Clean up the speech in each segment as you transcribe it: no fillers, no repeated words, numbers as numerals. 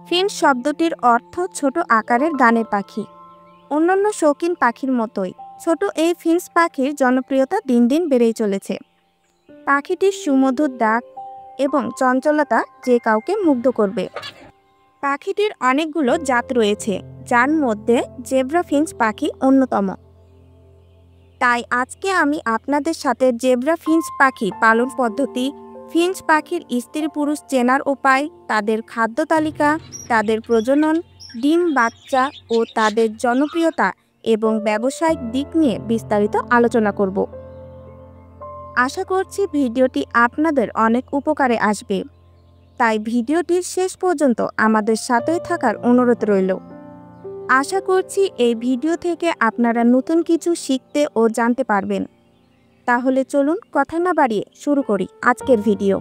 Finch শব্দটির অর্থ ছোট আকারের গানের পাখি। অন্যান্য শৌখিন পাখির মতোই ছোট এই ফিঞ্চ পাখির জনপ্রিয়তা দিন দিন বেড়েই চলেছে। পাখিটির সুমধুর ডাক এবং চঞ্চলতা যে কাউকে মুগ্ধ করবে। পাখিটির অনেকগুলো জাত রয়েছে, যার মধ্যে জেব্রা ফিঞ্চ পাখি অন্যতম। তাই আজকে আমি আপনাদের সাথে জেব্রা ফিঞ্চ পাখি পালন পদ্ধতি, ফিঞ্চ পাখির স্ত্রী পুরুষ চেনার উপায়, তাদের খাদ্য তালিকা, তাদের প্রজনন, ডিম বাচ্চা ও তাদের জনপ্রিয়তা এবং ব্যবসায়িক দিক নিয়ে বিস্তারিত আলোচনা করব। আশা করছি ভিডিওটি আপনাদের অনেক উপকারে আসবে, তাই ভিডিওটির শেষ পর্যন্ত আমাদের সাথেই থাকার অনুরোধ রইল। আশা করছি এই ভিডিও থেকে আপনারা নতুন কিছু শিখতে ও জানতে পারবেন। তাহলে চলুন কথা না বাড়িয়ে শুরু করি আজকের ভিডিও।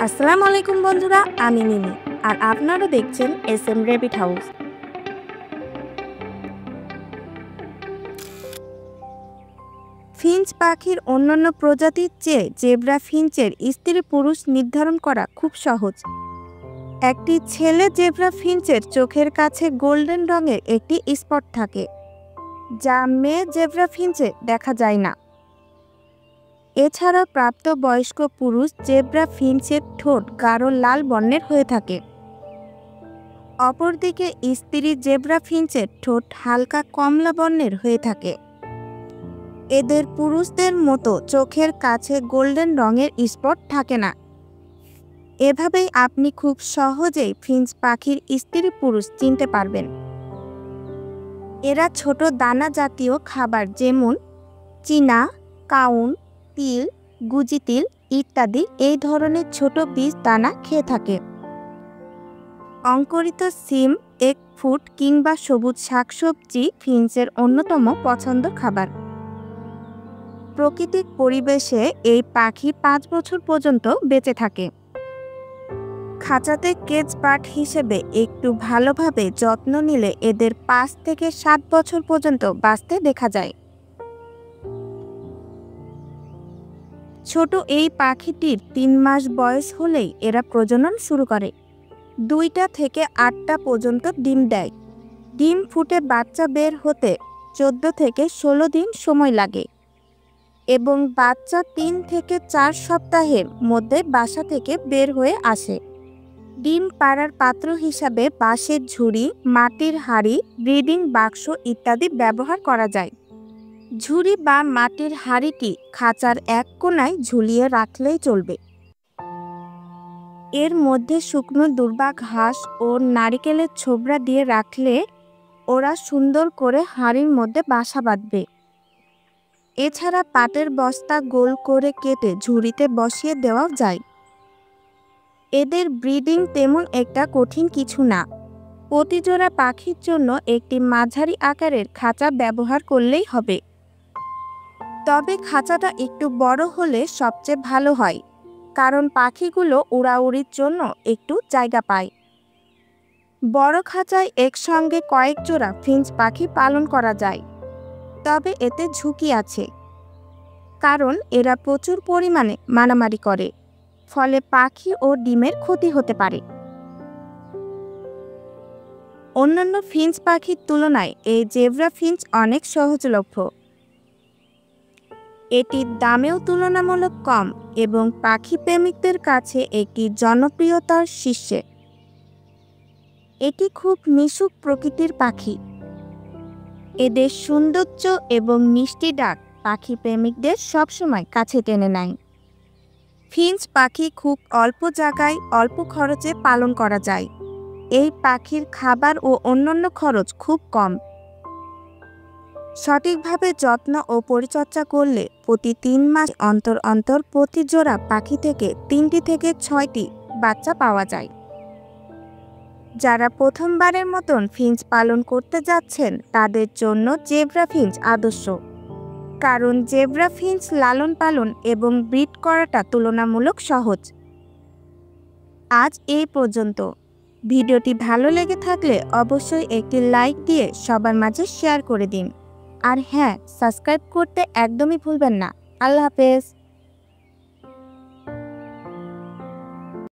আসসালামু আলাইকুম বন্ধুরা, আমি মিমি আর আপনারা দেখছেন SM রেবিট হাউস। ফিঞ্চ পাখির অন্যান্য প্রজাতির চেয়ে জেব্রা ফিঞ্চের স্ত্রী পুরুষ নির্ধারণ করা খুব সহজ। একটি ছেলে জেব্রা ফিঞ্চের চোখের কাছে গোল্ডেন রঙের একটি স্পট থাকে, যা মেয়ে জেব্রা ফিঞ্চে দেখা যায় না। এছাড়া প্রাপ্তবয়স্ক পুরুষ জেব্রা ফিঞ্চের ঠোঁট গাঢ় লাল বর্ণের হয়ে থাকে। অপরদিকে স্ত্রী জেব্রা ফিঞ্চের ঠোঁট হালকা কমলা বর্ণের হয়ে থাকে। এদের পুরুষদের মতো চোখের কাছে গোল্ডেন রঙের স্পট থাকে না। এভাবেই আপনি খুব সহজেই ফিঞ্চ পাখির স্ত্রী পুরুষ চিনতে পারবেন। এরা ছোট দানা জাতীয় খাবার যেমন চীনা, কাউন, তিল, গুজি তিল ইত্যাদি এই ধরনের ছোট বীজ দানা খেয়ে থাকে। অঙ্কুরিত সিম, এগ ফ্রুট কিংবা সবুজ শাকসবজি ফিঞ্চের অন্যতম পছন্দের খাবার। প্রাকৃতিক পরিবেশে এই পাখি 5 বছর পর্যন্ত বেঁচে থাকে। খাঁচাতে কেজ বার্ড হিসেবে একটু ভালোভাবে যত্ন নিলে এদের 5 থেকে 7 বছর পর্যন্ত বাঁচতে দেখা যায়। ছোট এই পাখিটির 3 মাস বয়স হলেই এরা প্রজনন শুরু করে। 2টা থেকে 8টা পর্যন্ত ডিম দেয়। ডিম ফুটে বাচ্চা বের হতে 14 থেকে 16 দিন সময় লাগে এবং বাচ্চা 3 থেকে 4 সপ্তাহের মধ্যে বাসা থেকে বের হয়ে আসে। ডিম পাড়ার পাত্র হিসাবে বাঁশের ঝুড়ি, মাটির হাঁড়ি, ব্রিডিং বাক্স ইত্যাদি ব্যবহার করা যায়। ঝুড়ি বা মাটির হাঁড়িটি খাঁচার এক কোণায় ঝুলিয়ে রাখলেই চলবে। এর মধ্যে শুকনো দুর্বা ঘাস ও নারিকেলের ছোবড়া দিয়ে রাখলে ওরা সুন্দর করে হাঁড়ির মধ্যে বাসা বাঁধবে। এছাড়া পাটের বস্তা গোল করে কেটে ঝুড়িতে বসিয়ে দেওয়া যায়। এদের ব্রিডিং তেমন একটা কঠিন কিছু না। প্রতি জোড়া পাখির জন্য একটি মাঝারি আকারের খাঁচা ব্যবহার করলেই হবে। তবে খাঁচাটা একটু বড় হলে সবচেয়ে ভালো হয়, কারণ পাখিগুলো উড়াউড়ির জন্য একটু জায়গা পায়। বড় খাঁচায় একসঙ্গে কয়েক জোড়া ফিঞ্চ পাখি পালন করা যায়, তবে এতে ঝুঁকি আছে, কারণ এরা প্রচুর পরিমাণে মারামারি করে, ফলে পাখি ও ডিমের ক্ষতি হতে পারে। অন্যান্য ফিঞ্চ পাখির তুলনায় এই জেব্রা ফিঞ্চ অনেক সহজলভ্য। এটির দামেও তুলনামূলক কম এবং পাখি প্রেমিকদের কাছে একটি জনপ্রিয়তার শীর্ষে। এটি খুব মিশুক প্রকৃতির পাখি। এদের সৌন্দর্য এবং মিষ্টি ডাক পাখি প্রেমিকদের সবসময় কাছে টেনে নেয়। ফিঞ্চ পাখি খুব অল্প জায়গায় অল্প খরচে পালন করা যায়। এই পাখির খাবার ও অন্যান্য খরচ খুব কম। সঠিকভাবে যত্ন ও পরিচর্যা করলে প্রতি 3 মাস অন্তর অন্তর প্রতি জোড়া পাখি থেকে 3টি থেকে 6টি বাচ্চা পাওয়া যায়। যারা প্রথমবারের মতন ফিঞ্চ পালন করতে যাচ্ছেন তাদের জন্য জেব্রা ফিঞ্চ আদর্শ, কারণ জেব্রা ফিঞ্চ লালন পালন এবং ব্রিড করাটা তুলনামূলক সহজ। আজ এই পর্যন্ত। ভিডিওটি ভালো লেগে থাকলে অবশ্যই একটি লাইক দিয়ে সবার মাঝে শেয়ার করে দিন। আর হ্যাঁ, সাবস্ক্রাইব করতে একদমই ভুলবেন না। আল্লাহ হাফেজ।